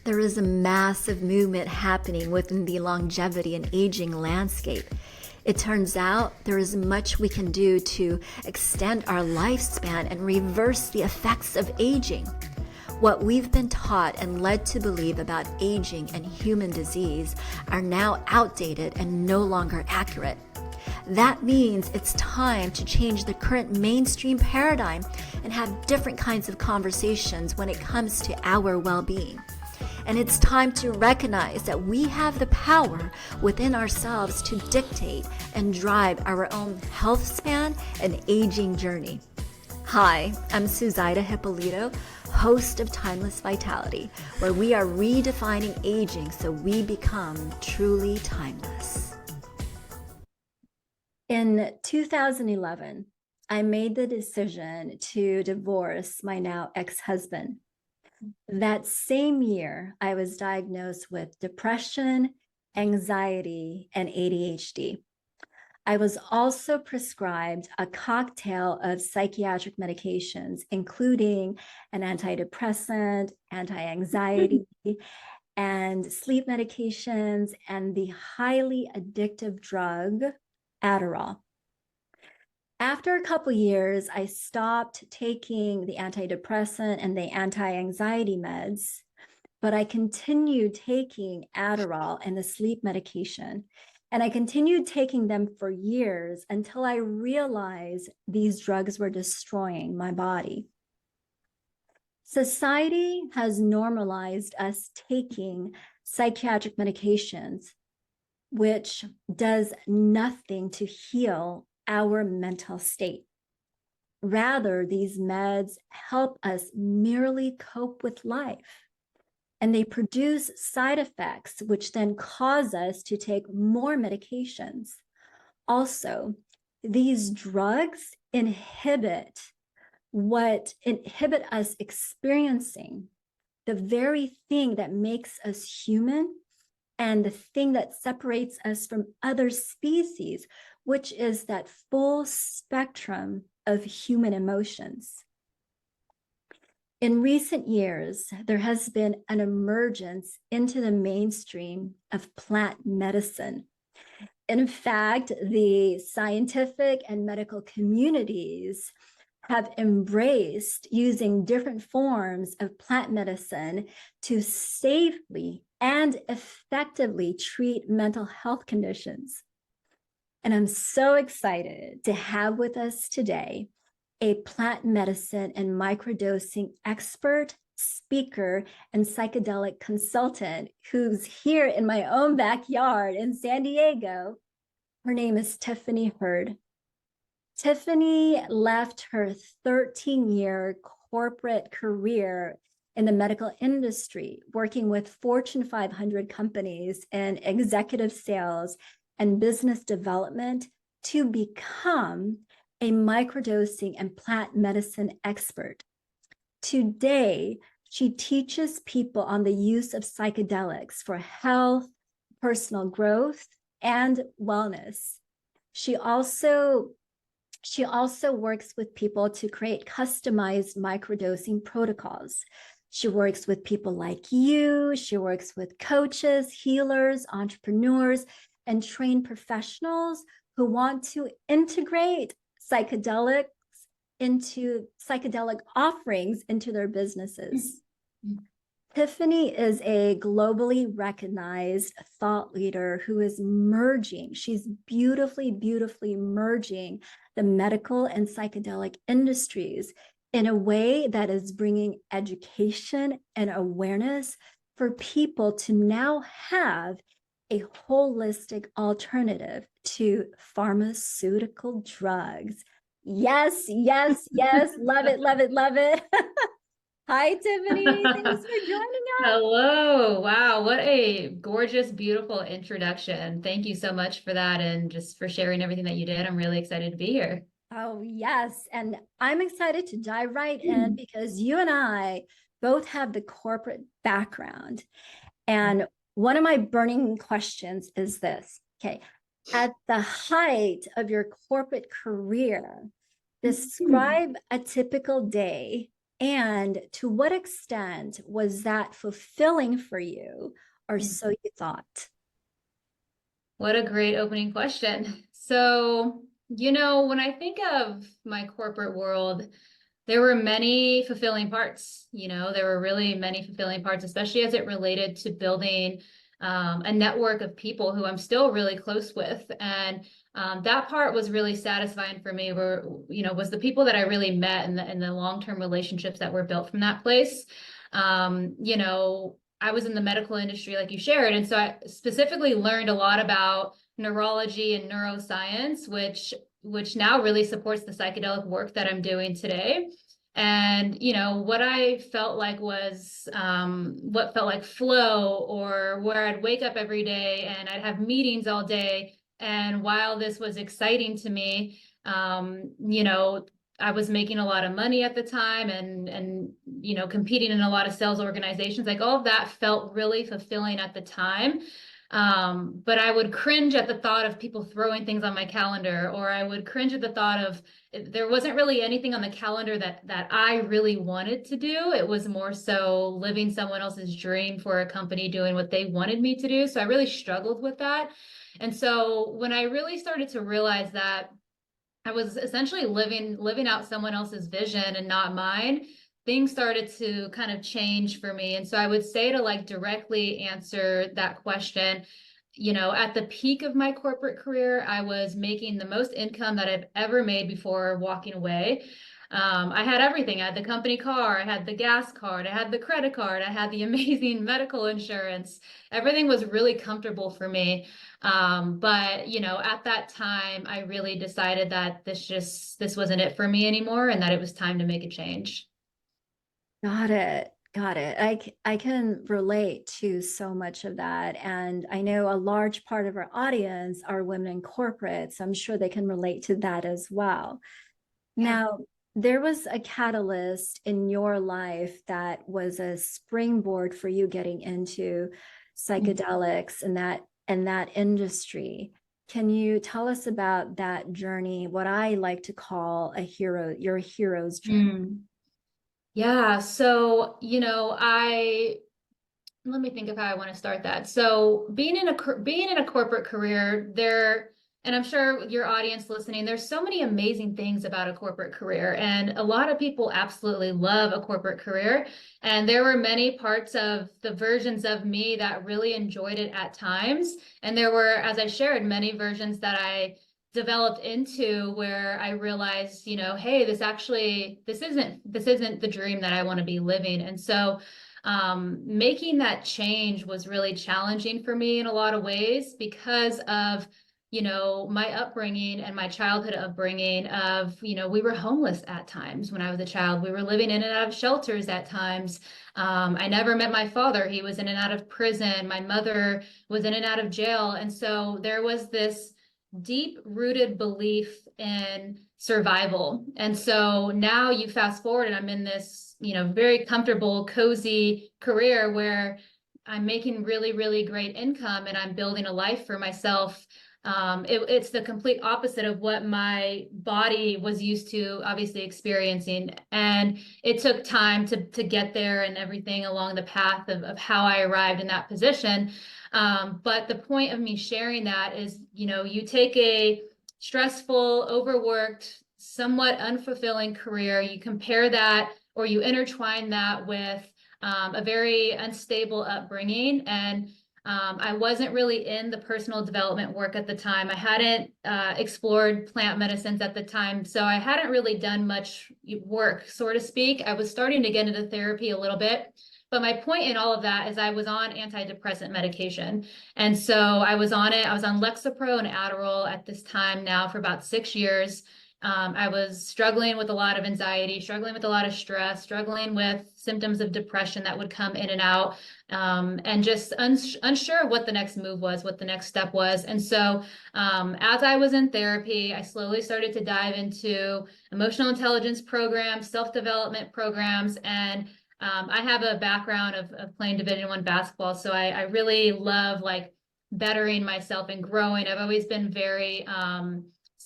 There is a massive movement happening within the longevity and aging landscape. It turns out there is much we can do to extend our lifespan and reverse the effects of aging. What we've been taught and led to believe about aging and human disease are now outdated and no longer accurate. That means it's time to change the current mainstream paradigm and have different kinds of conversations when it comes to our well-being. And it's time to recognize that we have the power within ourselves to dictate and drive our own health span and aging journey. Hi, I'm Suzaida Hippolito, host of Timeless Vitality, where we are redefining aging so we become truly timeless. In 2011, I made the decision to divorce my now ex-husband. That same year, I was diagnosed with depression, anxiety, and ADHD. I was also prescribed a cocktail of psychiatric medications, including an antidepressant, anti-anxiety, and sleep medications, and the highly addictive drug, Adderall. After a couple years, I stopped taking the antidepressant and the anti-anxiety meds, but I continued taking Adderall and the sleep medication. And I continued taking them for years until I realized these drugs were destroying my body. Society has normalized us taking psychiatric medications, which does nothing to heal our mental state. Rather, these meds help us merely cope with life. And they produce side effects, which then cause us to take more medications. Also, these drugs inhibit us experiencing the very thing that makes us human and the thing that separates us from other species, which is that full spectrum of human emotions. In recent years, there has been an emergence into the mainstream of plant medicine. In fact, the scientific and medical communities have embraced using different forms of plant medicine to safely and effectively treat mental health conditions. And I'm so excited to have with us today a plant medicine and microdosing expert, speaker, and psychedelic consultant who's here in my own backyard in San Diego. Her name is Tiffany Hurd. Tiffany left her 13-year corporate career in the medical industry, working with Fortune 500 companies in executive sales and business development to become a microdosing and plant medicine expert. Today, she teaches people on the use of psychedelics for health, personal growth, and wellness. She also works with people to create customized microdosing protocols. She works with people like you. She works with coaches, healers, entrepreneurs, and trained professionals who want to integrate psychedelic offerings into their businesses. Tiffany is a globally recognized thought leader who is she's beautifully merging the medical and psychedelic industries in a way that is bringing education and awareness for people to now have a holistic alternative to pharmaceutical drugs. Yes, yes, yes. Love it, love it, love it. Hi, Tiffany. Thanks for joining us. Hello. Wow. What a gorgeous, beautiful introduction. Thank you so much for that and just for sharing everything that you did. I'm really excited to be here. Oh, yes. And I'm excited to dive right in because you and I both have the corporate background. And one of my burning questions is this. Okay. At the height of your corporate career, describe a typical day And to what extent was that fulfilling for you, or so you thought? What a great opening question. So, when I think of my corporate world, there were many fulfilling parts. There were really many fulfilling parts, especially as it related to building a network of people who I'm still really close with. And that part was really satisfying for me, was the people that I really met and the long-term relationships that were built from that place. I was in the medical industry, like you shared. And so I specifically learned a lot about neurology and neuroscience, which now really supports the psychedelic work that I'm doing today. And, what I felt like was what felt like flow, or where I'd wake up every day and I'd have meetings all day. And while this was exciting to me, I was making a lot of money at the time and competing in a lot of sales organizations. Like all of that felt really fulfilling at the time. But I would cringe at the thought of people throwing things on my calendar, or I would cringe at the thought of there wasn't really anything on the calendar that I really wanted to do. It was more so living someone else's dream for a company doing what they wanted me to do. So I really struggled with that. And so when I really started to realize that I was essentially living out someone else's vision and not mine, things started to kind of change for me. And so I would say, to like directly answer that question, at the peak of my corporate career, I was making the most income that I've ever made before walking away. I had everything. I had the company car, I had the gas card, I had the credit card, I had the amazing medical insurance. Everything was really comfortable for me. But at that time, I really decided that this wasn't it for me anymore, and that it was time to make a change. Got it. Got it. I can relate to so much of that. And I know a large part of our audience are women in corporate, so I'm sure they can relate to that as well. Yeah. Now, there was a catalyst in your life that was a springboard for you getting into psychedelics and that industry. Can you tell us about that journey, what I like to call your hero's journey? Mm. Yeah. So, let me think of how I want to start that. So being in a corporate career, and I'm sure your audience listening, there's so many amazing things about a corporate career, and a lot of people absolutely love a corporate career. And there were many parts of the versions of me that really enjoyed it at times, and there were, as I shared, many versions that I developed into where I realized, hey, this isn't the dream that I want to be living. And so making that change was really challenging for me in a lot of ways because of, my upbringing and my childhood upbringing of, we were homeless at times when I was a child. We were living in and out of shelters at times. I never met my father. He was in and out of prison. My mother was in and out of jail. And so there was this deep rooted belief in survival. And so now you fast forward and I'm in this, very comfortable, cozy career where I'm making really, really great income and I'm building a life for myself. It's the complete opposite of what my body was used to obviously experiencing. And it took time to get there and everything along the path of how I arrived in that position. But the point of me sharing that is, you take a stressful, overworked, somewhat unfulfilling career, you compare that or you intertwine that with a very unstable upbringing. And I wasn't really in the personal development work at the time. I hadn't explored plant medicines at the time. So I hadn't really done much work, so to speak. I was starting to get into therapy a little bit. But my point in all of that is I was on antidepressant medication. And so I was on it. I was on Lexapro and Adderall at this time now for about 6 years. I was struggling with a lot of anxiety, struggling with a lot of stress, struggling with symptoms of depression that would come in and out, and just unsure of what the next move was, what the next step was. And so as I was in therapy, I slowly started to dive into emotional intelligence programs, self-development programs, and I have a background of playing Division I basketball, so I really love like bettering myself and growing. I've always been very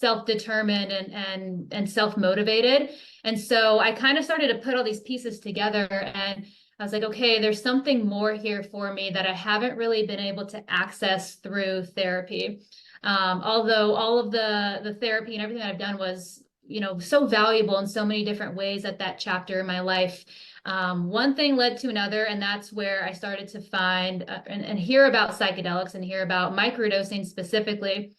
self-determined and self-motivated. And so I kind of started to put all these pieces together, and I was like, okay, there's something more here for me that I haven't really been able to access through therapy. Although all of the therapy and everything that I've done was, so valuable in so many different ways at that chapter in my life. One thing led to another, and that's where I started to find and hear about psychedelics and hear about microdosing specifically.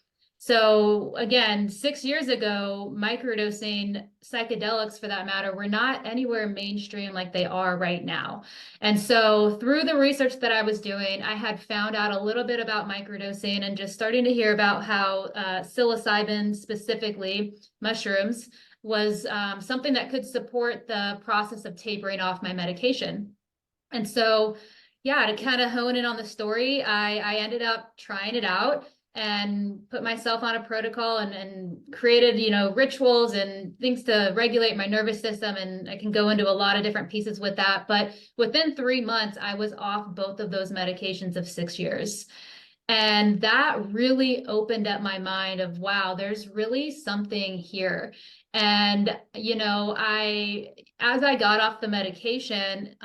So again, 6 years ago, microdosing, psychedelics for that matter, were not anywhere mainstream like they are right now. And so through the research that I was doing, I had found out a little bit about microdosing and just starting to hear about how psilocybin, specifically mushrooms, was something that could support the process of tapering off my medication. And so, yeah, to kind of hone in on the story, I ended up trying it out and put myself on a protocol and created, rituals and things to regulate my nervous system. And I can go into a lot of different pieces with that. But within 3 months, I was off both of those medications of 6 years. And that really opened up my mind of, wow, there's really something here. And, as I got off the medication,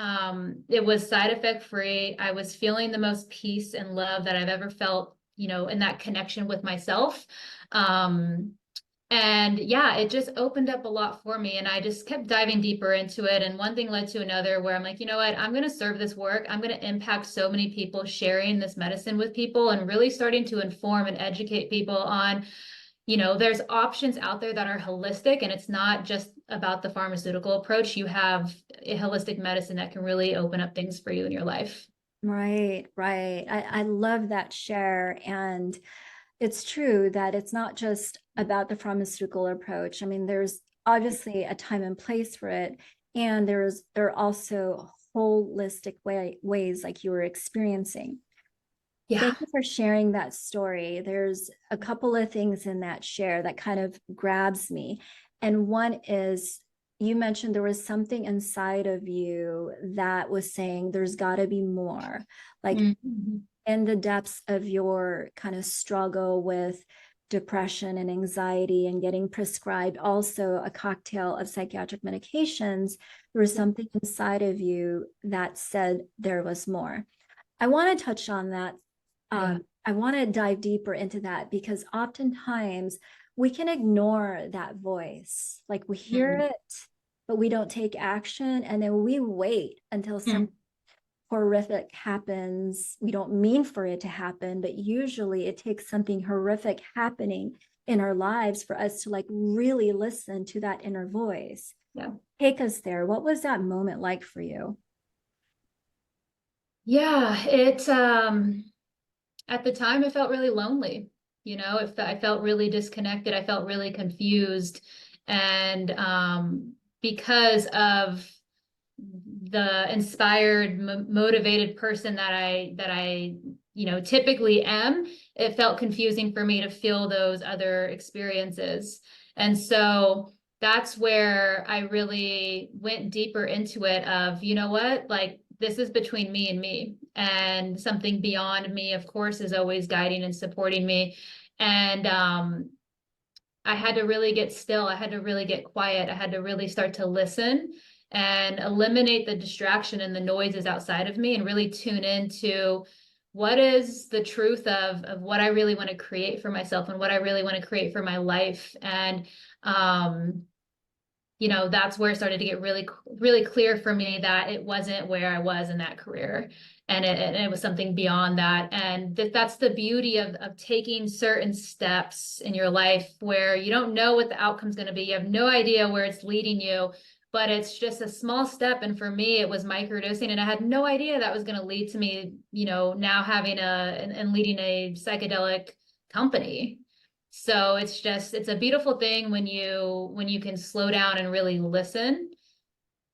it was side effect free. I was feeling the most peace and love that I've ever felt, in that connection with myself. And yeah, it just opened up a lot for me. And I just kept diving deeper into it. And one thing led to another where I'm like, you know what, I'm going to serve this work. I'm going to impact so many people, sharing this medicine with people and really starting to inform and educate people on, there's options out there that are holistic, and it's not just about the pharmaceutical approach. You have a holistic medicine that can really open up things for you in your life. Right, right. I love that share. And it's true that it's not just about the pharmaceutical approach. I mean, there's obviously a time and place for it. And there are also holistic ways like you were experiencing. Yeah. Thank you for sharing that story. There's a couple of things in that share that kind of grabs me. And one is, you mentioned there was something inside of you that was saying there's got to be more. Like Mm-hmm. in the depths of your kind of struggle with depression and anxiety and getting prescribed also a cocktail of psychiatric medications, there was something inside of you that said there was more. I want to touch on that. Yeah. I want to dive deeper into that because oftentimes we can ignore that voice. Like we hear Mm-hmm. it, but we don't take action. And then we wait until something horrific happens. We don't mean for it to happen, but usually it takes something horrific happening in our lives for us to like really listen to that inner voice. Yeah. Take us there. What was that moment like for you? Yeah, at the time it felt really lonely. If I felt really disconnected, I felt really confused. And because of the inspired, motivated person that I typically am, it felt confusing for me to feel those other experiences. And so that's where I really went deeper into it of, you know what, like this is between me and me, and something beyond me, of course, is always guiding and supporting me. And I had to really get still. I had to really get quiet. I had to really start to listen and eliminate the distraction and the noises outside of me and really tune into what is the truth of what I really want to create for myself and what I really want to create for my life. And that's where it started to get really, really clear for me that it wasn't where I was in that career. And it was something beyond that. And that's the beauty of taking certain steps in your life where you don't know what the outcome's going to be. You have no idea where it's leading you, but it's just a small step. And for me, it was microdosing. And I had no idea that was going to lead to me, now having and leading a psychedelic company. So it's a beautiful thing when you can slow down and really listen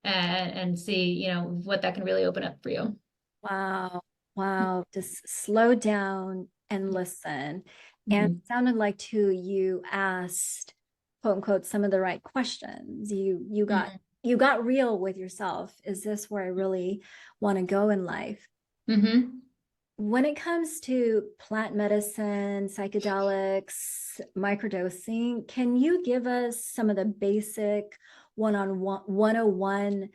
and see, what that can really open up for you. Wow. Wow. Just slow down and listen. And Mhm. it sounded like too, you asked, quote unquote, some of the right questions. You got real with yourself. Is this where I really want to go in life? Mhm. When it comes to plant medicine, psychedelics, microdosing, can you give us some of the basic one-on-one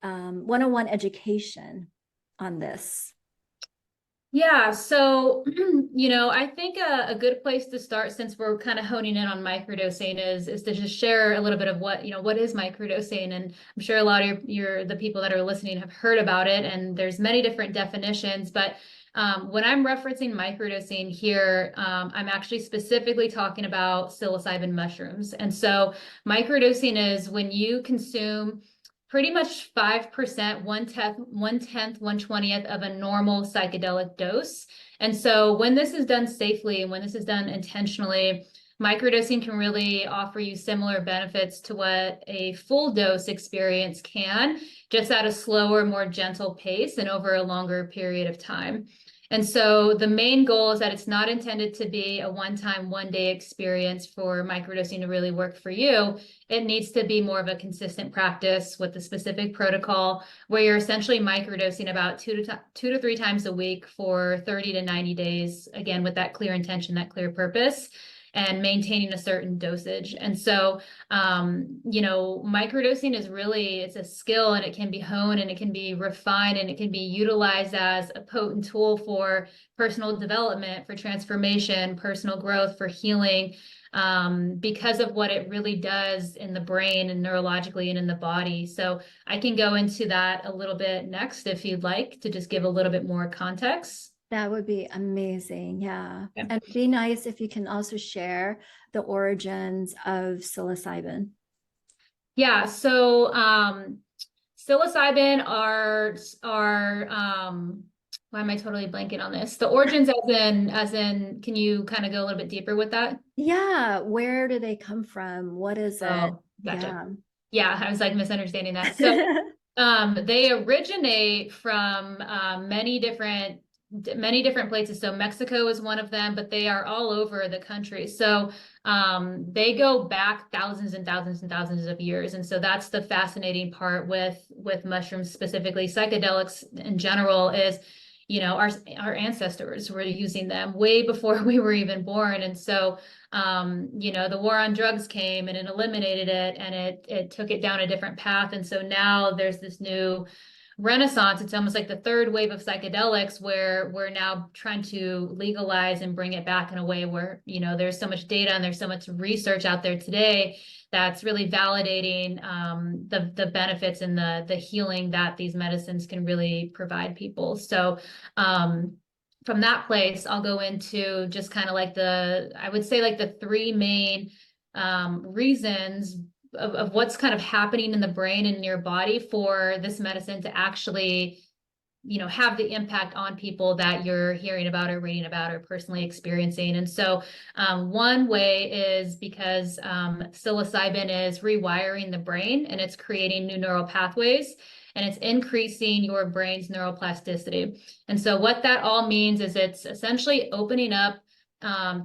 101 education on this? Yeah, so I think a good place to start, since we're kind of honing in on microdosing, is to just share a little bit of what is microdosing. And I'm sure a lot of the people that are listening have heard about it, and there's many different definitions. But when I'm referencing microdosing here, I'm actually specifically talking about psilocybin mushrooms. And so microdosing is when you consume pretty much 5%, one tenth, 1/20th of a normal psychedelic dose. And so when this is done safely and when this is done intentionally, microdosing can really offer you similar benefits to what a full dose experience can, just at a slower, more gentle pace and over a longer period of time. And so the main goal is that it's not intended to be a one-time, one-day experience for microdosing to really work for you. It needs to be more of a consistent practice with a specific protocol where you're essentially microdosing about two to three times a week for 30 to 90 days, again, with that clear intention, that clear purpose, and maintaining a certain dosage. And so, microdosing is really, it's a skill, and it can be honed and it can be refined and it can be utilized as a potent tool for personal development, for transformation, personal growth, for healing, because of what it really does in the brain and neurologically and in the body. So I can go into that a little bit next if you'd like to just give a little bit more context. That would be amazing. Yeah. Yeah. And it'd be nice if you can also share the origins of psilocybin. Yeah, so psilocybin are why am I totally blanking on this? The origins as in can you kind of go a little bit deeper with that? Yeah. Where do they come from? What is it? Oh, gotcha. Yeah. Yeah, I was like misunderstanding that. So they originate from many different places. So Mexico is one of them, but they are all over the country. So they go back thousands and thousands and thousands of years. And so that's the fascinating part with mushrooms, specifically psychedelics in general, is our ancestors were using them way before we were even born. And so the war on drugs came and it eliminated it, and it took it down a different path. And so now there's this new renaissance. It's almost like the third wave of psychedelics, where we're now trying to legalize and bring it back in a way where there's so much data and there's so much research out there today that's really validating the benefits and the healing that these medicines can really provide people. So from that place, I'll go into just kind of like I would say like the three main reasons of what's kind of happening in the brain and in your body for this medicine to actually have the impact on people that you're hearing about or reading about or personally experiencing. And so one way is because psilocybin is rewiring the brain, and it's creating new neural pathways, and it's increasing your brain's neuroplasticity. And so what that all means is it's essentially opening up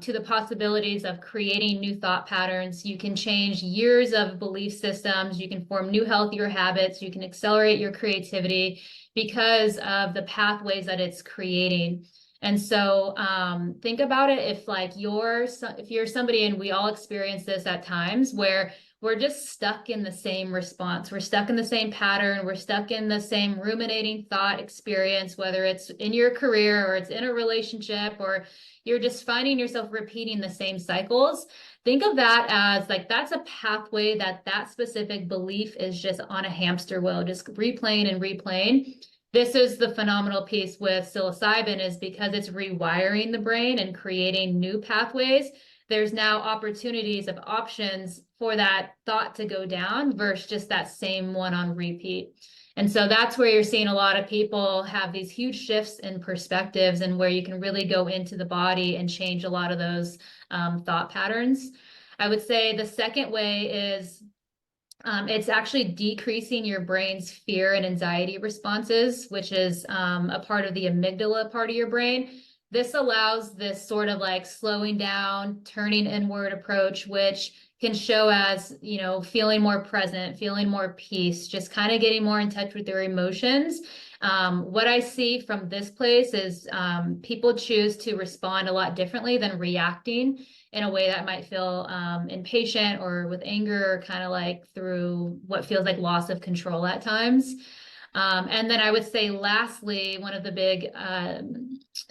to the possibilities of creating new thought patterns. You can change years of belief systems. You can form new, healthier habits. You can accelerate your creativity because of the pathways that it's creating. And so think about it, if you're somebody, and we all experience this at times, where we're just stuck in the same response. We're stuck in the same pattern. We're stuck in the same ruminating thought experience, whether it's in your career or it's in a relationship, or you're just finding yourself repeating the same cycles. Think of that as like, that's a pathway that specific belief is just on a hamster wheel, just replaying and replaying. This is the phenomenal piece with psilocybin, is because it's rewiring the brain and creating new pathways. There's now opportunities of options for that thought to go down versus just that same one on repeat. And so that's where you're seeing a lot of people have these huge shifts in perspectives, and where you can really go into the body and change a lot of those thought patterns. I would say the second way is it's actually decreasing your brain's fear and anxiety responses, which is a part of the amygdala part of your brain. This allows this sort of like slowing down, turning inward approach, which can show as, feeling more present, feeling more peace, just kind of getting more in touch with their emotions. What I see from this place is people choose to respond a lot differently than reacting in a way that might feel impatient or with anger, or kind of like through what feels like loss of control at times. And then I would say, lastly, one of the big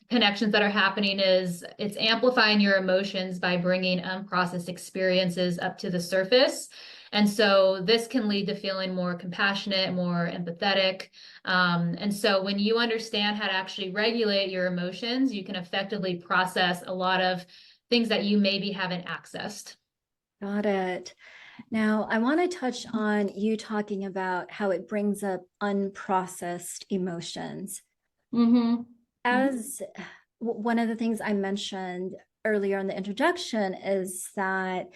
connections that are happening is it's amplifying your emotions by bringing unprocessed experiences up to the surface. And so this can lead to feeling more compassionate, more empathetic. And so when you understand how to actually regulate your emotions, you can effectively process a lot of things that you maybe haven't accessed. Got it. Now, I want to touch on you talking about how it brings up unprocessed emotions. Mm-hmm. As one of the things I mentioned earlier in the introduction is that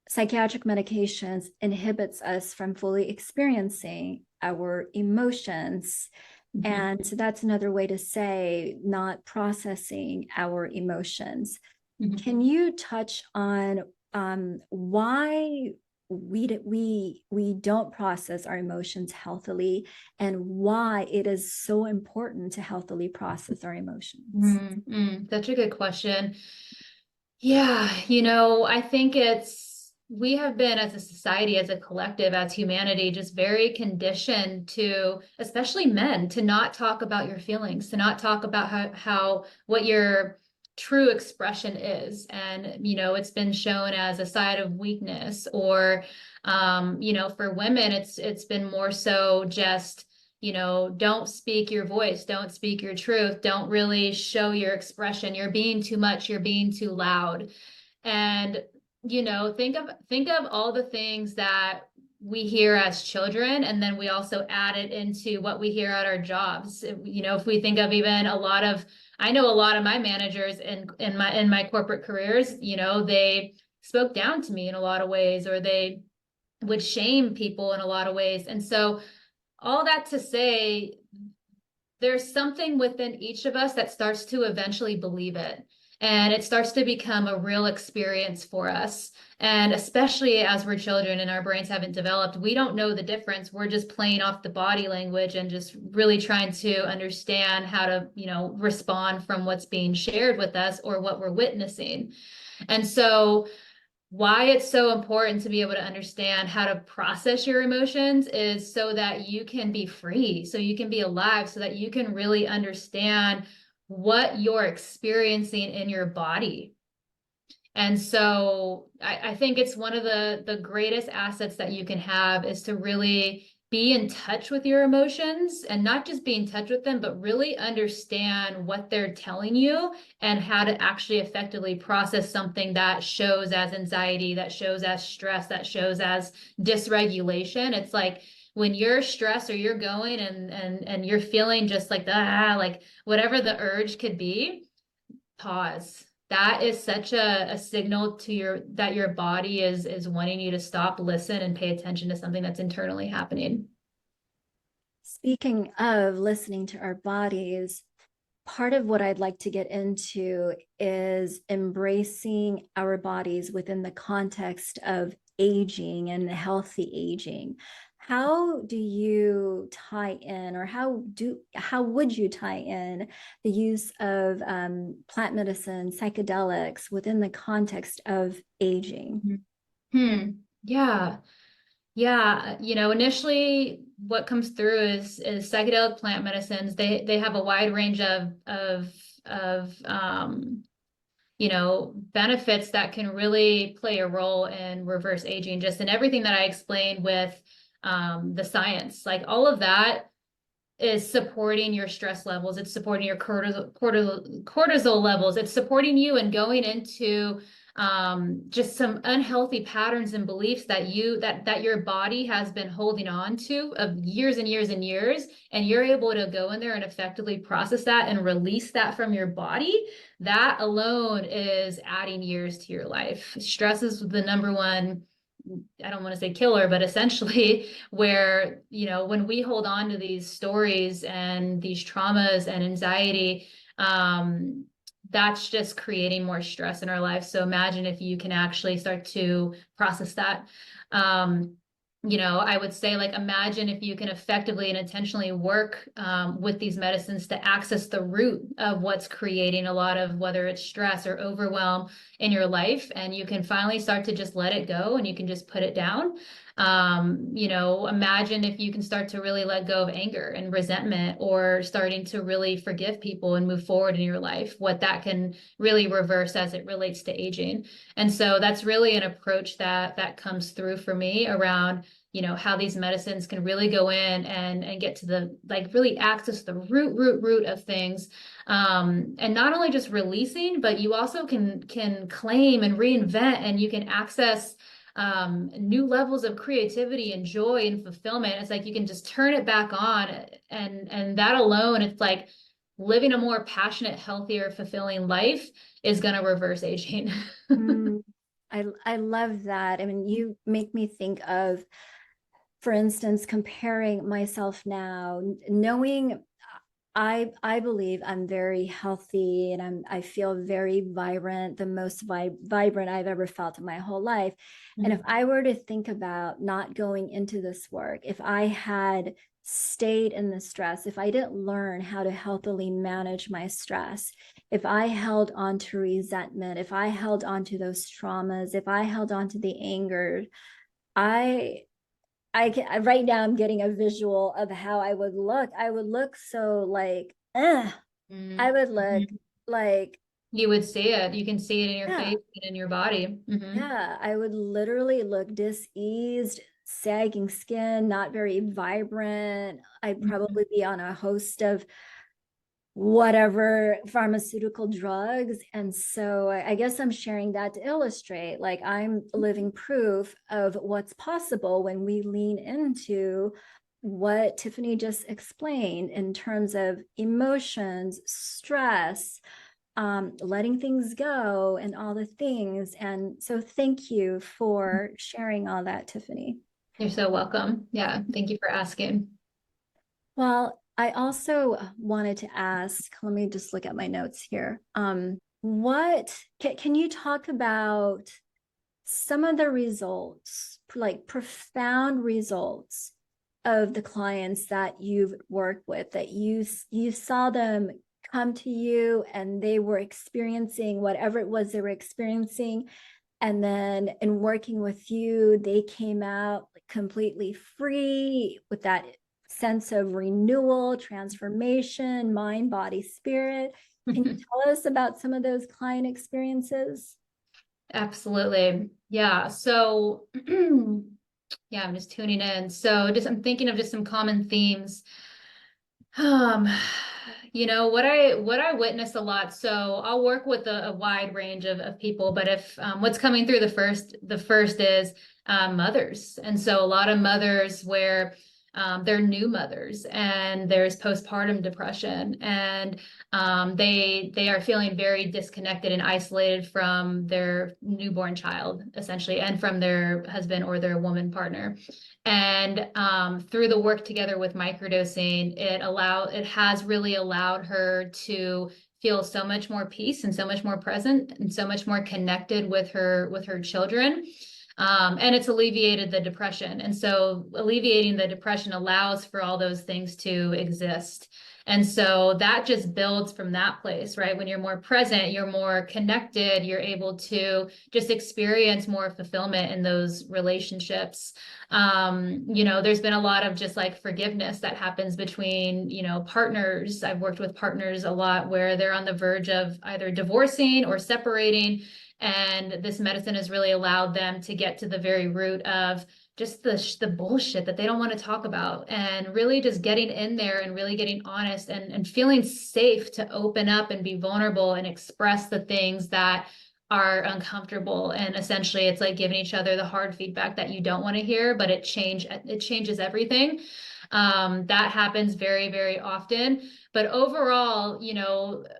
psychiatric medications inhibits us from fully experiencing our emotions. Mm-hmm. And so that's another way to say not processing our emotions. Mm-hmm. Can you touch on why we don't process our emotions healthily, and why it is so important to healthily process our emotions? Mm-hmm. Such a good question. Yeah, I think we have been as a society, as a collective, as humanity, just very conditioned to, especially men, to not talk about your feelings, to not talk about how what your true expression is. And, it's been shown as a side of weakness, or, for women, it's been more so just, don't speak your voice, don't speak your truth, don't really show your expression. You're being too much, you're being too loud. And, think of all the things that we hear as children, and then we also add it into what we hear at our jobs. If we think of even I know a lot of my managers in my corporate careers, they spoke down to me in a lot of ways, or they would shame people in a lot of ways. And so all that to say, there's something within each of us that starts to eventually believe it. And it starts to become a real experience for us. And especially as we're children and our brains haven't developed, we don't know the difference. We're just playing off the body language and just really trying to understand how to, respond from what's being shared with us or what we're witnessing. And so why it's so important to be able to understand how to process your emotions is so that you can be free, so you can be alive, so that you can really understand what you're experiencing in your body. And so I think it's one of the greatest assets that you can have, is to really be in touch with your emotions, and not just be in touch with them, but really understand what they're telling you, and how to actually effectively process something that shows as anxiety, that shows as stress, that shows as dysregulation. It's like when you're stressed, or you're going and you're feeling just like like whatever the urge could be, pause. That is such a signal to that your body is wanting you to stop, listen, and pay attention to something that's internally happening. Speaking of listening to our bodies, part of what I'd like to get into is embracing our bodies within the context of aging and healthy aging. How do you tie in, or how would you tie in the use of plant medicine, psychedelics within the context of aging? Hmm. Yeah. Yeah. Initially what comes through is psychedelic plant medicines. They have a wide range of benefits that can really play a role in reverse aging, just in everything that I explained with the science. Like all of that is supporting your stress levels. It's supporting your cortisol levels. It's supporting you and going into just some unhealthy patterns and beliefs that your body has been holding on to of years and years and years. And you're able to go in there and effectively process that and release that from your body. That alone is adding years to your life. Stress is the number one, I don't want to say killer, but essentially where, when we hold on to these stories and these traumas and anxiety, that's just creating more stress in our life. So imagine if you can actually start to process that. I would say, like, imagine if you can effectively and intentionally work with these medicines to access the root of what's creating a lot of, whether it's stress or overwhelm in your life, and you can finally start to just let it go and you can just put it down. Imagine if you can start to really let go of anger and resentment, or starting to really forgive people and move forward in your life, what that can really reverse as it relates to aging. And so that's really an approach that comes through for me around, how these medicines can really go in and get to the, like, really access the root of things. And not only just releasing, but you also can claim and reinvent, and you can access new levels of creativity and joy and fulfillment. It's like you can just turn it back on, and that alone, it's like living a more passionate, healthier, fulfilling life is going to reverse aging. Mm, I love that. I mean, you make me think of, for instance, comparing myself now, knowing I believe I'm very healthy and I feel very vibrant, the most vibrant I've ever felt in my whole life. And if I were to think about not going into this work, if I had stayed in the stress, if I didn't learn how to healthily manage my stress, if I held on to resentment, if I held on to those traumas, if I held on to the anger, I right now I'm getting a visual of how I would look. I would look so like, I would look Mhm. like, You would see it. You can see it in your yeah, face and in your body. yeah, I would literally look diseased, sagging skin, not very vibrant. I'd Mhm. probably be on a host of whatever pharmaceutical drugs. And so I guess I'm sharing that to illustrate, like, I'm living proof of what's possible when we lean into what Tiffany just explained in terms of emotions, stress, letting things go, and all the things. And so thank you for sharing all that, Tiffany. You're so welcome. Yeah, thank you for asking. Well, I also wanted to ask, let me just look at my notes here. What can you talk about some of the results, like profound results of the clients that you've worked with, that you saw them come to you and they were experiencing whatever it was they were experiencing, and then in working with you they came out completely free with that sense of renewal, transformation, mind, body, spirit. Can you tell us about some of those client experiences? Absolutely. Yeah. So, yeah, I'm just tuning in. So, I'm thinking of just some common themes. Um, what I witness a lot. So I'll work with a wide range of people, but if what's coming through the first is mothers. And so a lot of mothers where they're new mothers and there's postpartum depression, and they are feeling very disconnected and isolated from their newborn child, essentially, and from their husband or their woman partner. And through the work together with microdosing, it has really allowed her to feel so much more peace and so much more present and so much more connected with her children. And it's alleviated the depression. And so alleviating the depression allows for all those things to exist. And so that just builds from that place, right? When you're more present, you're more connected, you're able to just experience more fulfillment in those relationships. There's been a lot of just like forgiveness that happens between, partners. I've worked with partners a lot where they're on the verge of either divorcing or separating. And this medicine has really allowed them to get to the very root of just the bullshit that they don't want to talk about, and really just getting in there and really getting honest and feeling safe to open up and be vulnerable and express the things that are uncomfortable. And essentially it's like giving each other the hard feedback that you don't want to hear, but it changes everything. That happens very, very often. But overall,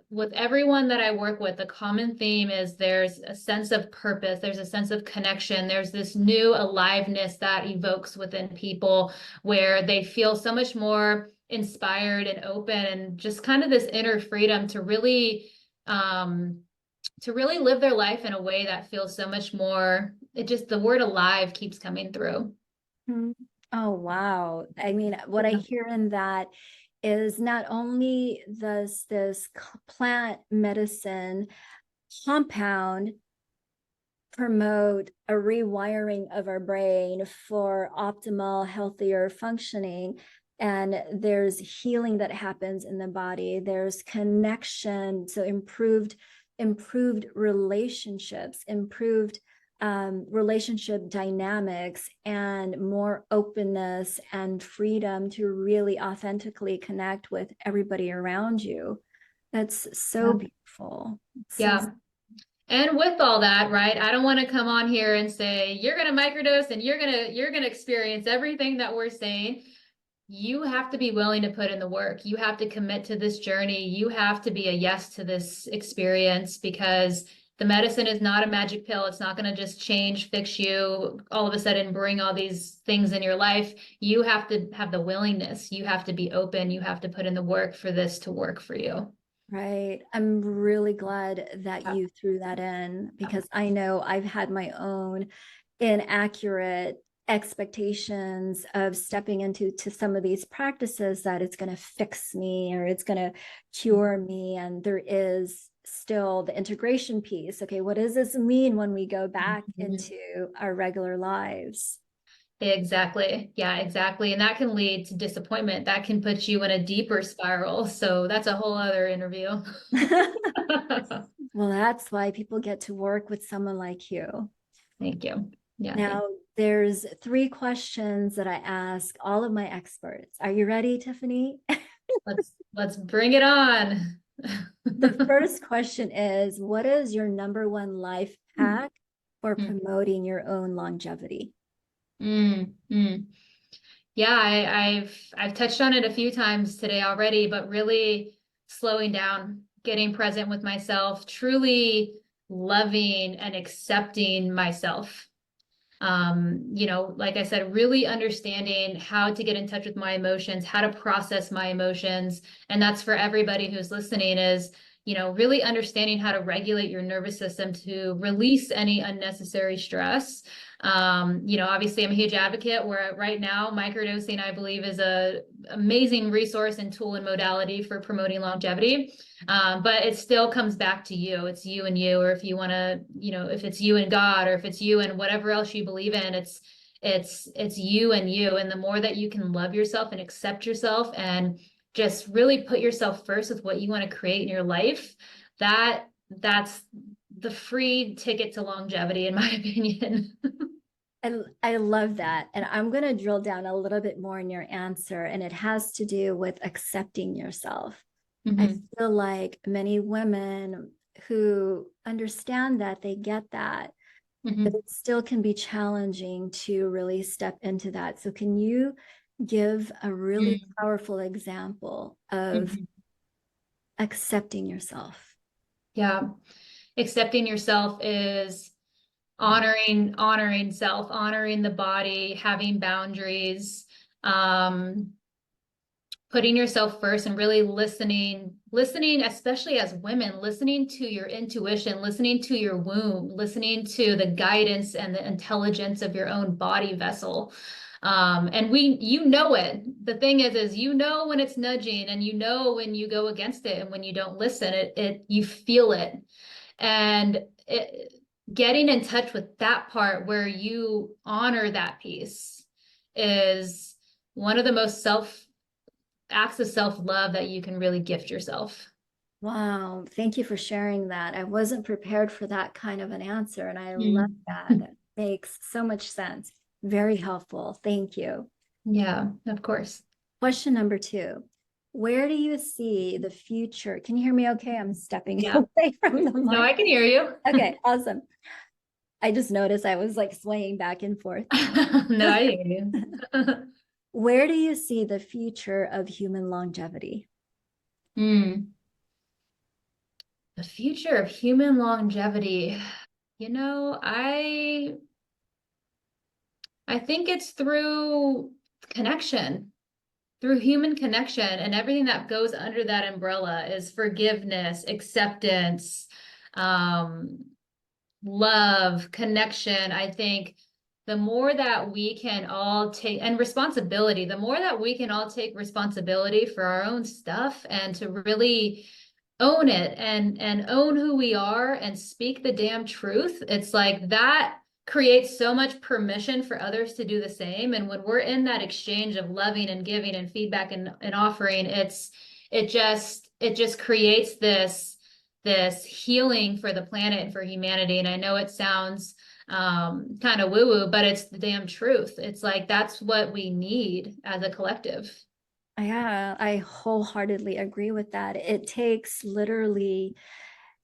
with everyone that I work with, the common theme is there's a sense of purpose, there's a sense of connection, there's this new aliveness that evokes within people where they feel so much more inspired and open, and just kind of this inner freedom to really live their life in a way that feels so much more, the word alive keeps coming through. Mhm. Oh, wow. I mean, what I Yeah. hear in that is not only does this plant medicine compound promote a rewiring of our brain for optimal, healthier functioning. And there's healing that happens in the body. There's connection, so improved relationships, improved relationship dynamics, and more openness and freedom to really authentically connect with everybody around you. That's so Yeah. beautiful. So Yeah. And with all that, right, I don't want to come on here and say you're going to microdose and you're going to experience everything that we're saying. You have to be willing to put in the work. You have to commit to this journey. You have to be a yes to this experience, because the medicine is not a magic pill. It's not going to just change, fix you all of a sudden, bring all these things in your life. You have to have the willingness. You have to be open. You have to put in the work for this to work for you. right. I'm really glad that Yeah. you threw that in because I know I've had my own inaccurate expectations of stepping into some of these practices that it's going to fix me or it's going to cure me. And there is still the integration piece. Okay, what does this mean when we go back Mhm. into our regular lives? Exactly. Yeah, exactly. And that can lead to disappointment. That can put you in a deeper spiral. So that's a whole other interview. Well, that's why people get to work with someone like you. Thank you. Yeah, thank Now, there's three questions that I ask all of my experts. Are you ready, Tiffany? let's bring it on. The first question is, what is your number one life hack for promoting your own longevity? Mm, mm. Yeah, I've touched on it a few times today already, but really slowing down, getting present with myself, truly loving and accepting myself. Like I said, really understanding how to get in touch with my emotions, how to process my emotions. And that's for everybody who's listening is, really understanding how to regulate your nervous system to release any unnecessary stress. Obviously I'm a huge advocate where right now microdosing, I believe, is a amazing resource and tool and modality for promoting longevity. But it still comes back to you. It's you and you, or if you want to, if it's you and God, or if it's you and whatever else you believe in, it's you and you. And the more that you can love yourself and accept yourself and just really put yourself first with what you want to create in your life, that's the free ticket to longevity, in my opinion. I love that. And I'm going to drill down a little bit more in your answer, and it has to do with accepting yourself. I Mhm. feel like many women who understand that, they get that, but Mhm. it still can be challenging to really step into that. So, can you give a really Mhm. powerful example of Mhm. accepting yourself? Yeah. Accepting yourself is honoring self, honoring the body, having boundaries, um, putting yourself first and really listening, especially as women, listening to your intuition, listening to your womb, listening to the guidance and the intelligence of your own body vessel. And you know it. The thing is you know when it's nudging, and you know when you go against it, and when you don't listen, you feel it. And getting in touch with that part where you honor that piece is one of the most acts of self-love that you can really gift yourself. Wow, thank you for sharing that. I wasn't prepared for that kind of an answer, and I love Mm. that. It makes so much sense. Very helpful. Thank you. Yeah, of course. Question number two. Where do you see the future? Can you hear me okay? I'm stepping Yeah. away from the No, mic. I can hear you. Okay, awesome. I just noticed I was like swaying back and forth. No, I hear you. Where do you see the future of human longevity? Mm. The future of human longevity. You know, I think it's through connection, through human connection, and everything that goes under that umbrella is forgiveness, acceptance, um, love, connection. I think the more that we can all take and responsibility, the more that we can all take responsibility for our own stuff and to really own it and own who we are and speak the damn truth. It's like that creates so much permission for others to do the same. And when we're in that exchange of loving and giving and feedback and offering, it just creates this healing for the planet and for humanity. And I know it sounds kind of woo-woo, but it's the damn truth. It's like that's what we need as a collective. Yeah, I wholeheartedly agree with that. It takes literally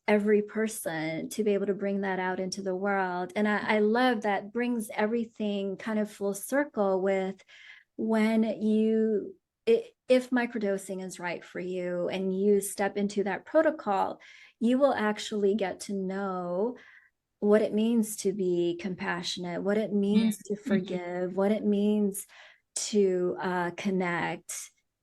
every person to be able to bring that out into the world. And I love that brings everything kind of full circle with when if microdosing is right for you and you step into that protocol, you will actually get to know what it means to be compassionate, what it means to Mhm. forgive, what it means to connect,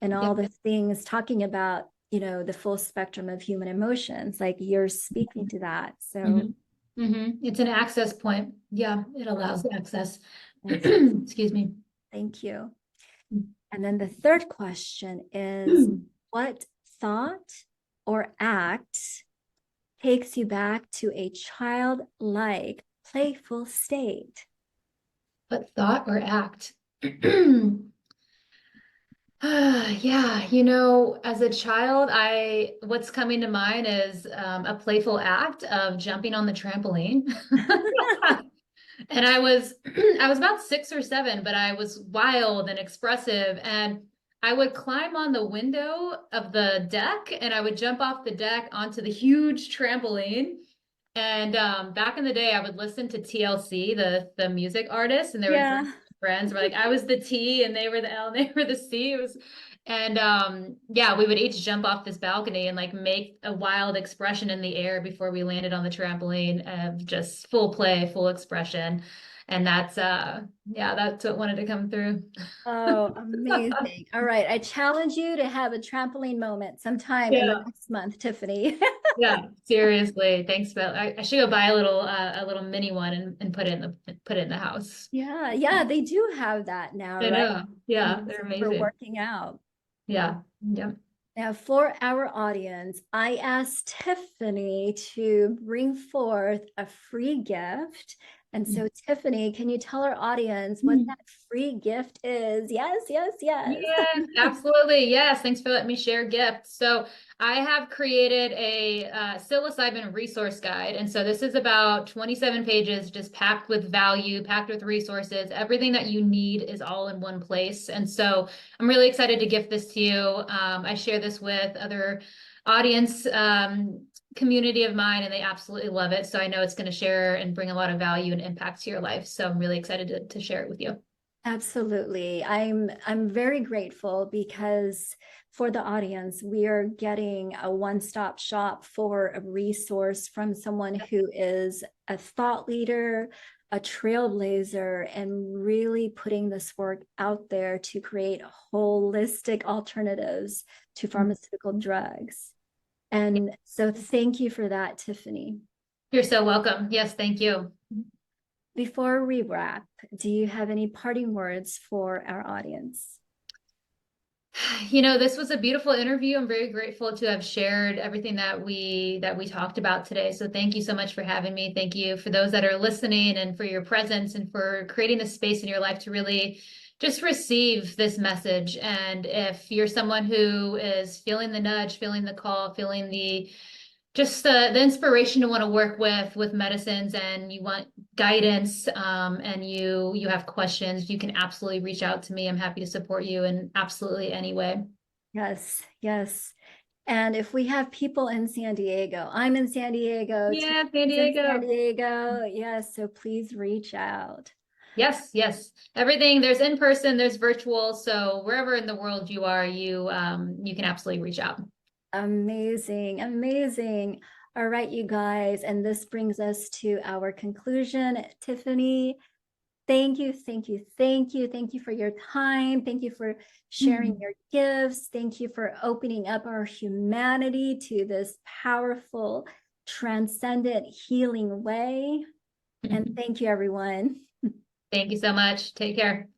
and all Yep. the things talking about, the full spectrum of human emotions. Like you're speaking to that. So, Mhm. It's an access point. Yeah, it allows wow, access. that's, Excuse me. thank you. And then the third question is, what thought or act takes you back to a childlike, playful state? But thought or act? Yeah, as a child, what's coming to mind is a playful act of jumping on the trampoline. And I was about 6 or 7, but I was wild and expressive. And I would climb on the window of the deck and I would jump off the deck onto the huge trampoline. And back in the day, I would listen to TLC, the music artist, and there was Yeah. friends were like, I was the T and they were the L and they were the C. It was, and yeah, we would each jump off this balcony and like make a wild expression in the air before we landed on the trampoline of just full play, full expression. And yeah, that's what wanted to come through. Oh, amazing. All right. I challenge you to have a trampoline moment sometime in the Yeah. next month, Tiffany. Yeah, seriously. Thanks, Phil. I should go buy a little mini one and put it in the house. Yeah, yeah, they do have that now, I right? know. Yeah, they're Amazing for amazing. working out. Yeah. Yeah. Now, for our audience, I asked Tiffany to bring forth a free gift. And so, Tiffany, can you tell our audience what Mhm. that free gift is? Yes, yes, yes. Yes, absolutely. Yes. Thanks for letting me share gifts. So I have created a psilocybin resource guide. And so this is about 27 pages, just packed with value, packed with resources. Everything that you need is all in one place. And so I'm really excited to gift this to you. I share this with other audience community of mine, and they absolutely love it. So I know it's going to share and bring a lot of value and impact to your life. So I'm really excited to share it with you. Absolutely. I'm very grateful because for the audience, we are getting a one-stop shop for a resource from someone who is a thought leader, a trailblazer, and really putting this work out there to create holistic alternatives to pharmaceutical drugs. And so thank you for that, Tiffany. You're so welcome. Yes, thank you. Before we wrap, do you have any parting words for our audience? This was a beautiful interview. I'm very grateful to have shared everything that we talked about today. So thank you so much for having me. Thank you for those that are listening and for your presence and for creating the space in your life to really just receive this message. And if you're someone who is feeling the nudge, feeling the call, feeling the inspiration to want to work with medicines and you want guidance and you have questions, you can absolutely reach out to me. I'm happy to support you in absolutely any way. Yes, yes. And if we have people in San Diego, I'm in San Diego, Yeah, San Tiffany's in San Diego. Diego. Yes, so please reach out. Yes, yes. Everything there's in person, there's virtual. So wherever in the world you are, you can absolutely reach out. Amazing, amazing. All right, you guys. And this brings us to our conclusion. Tiffany, thank you, thank you, thank you. Thank you for your time. Thank you for sharing Mhm. your gifts. Thank you for opening up our humanity to this powerful, transcendent, healing way. And thank you, everyone. Thank you so much. Take care.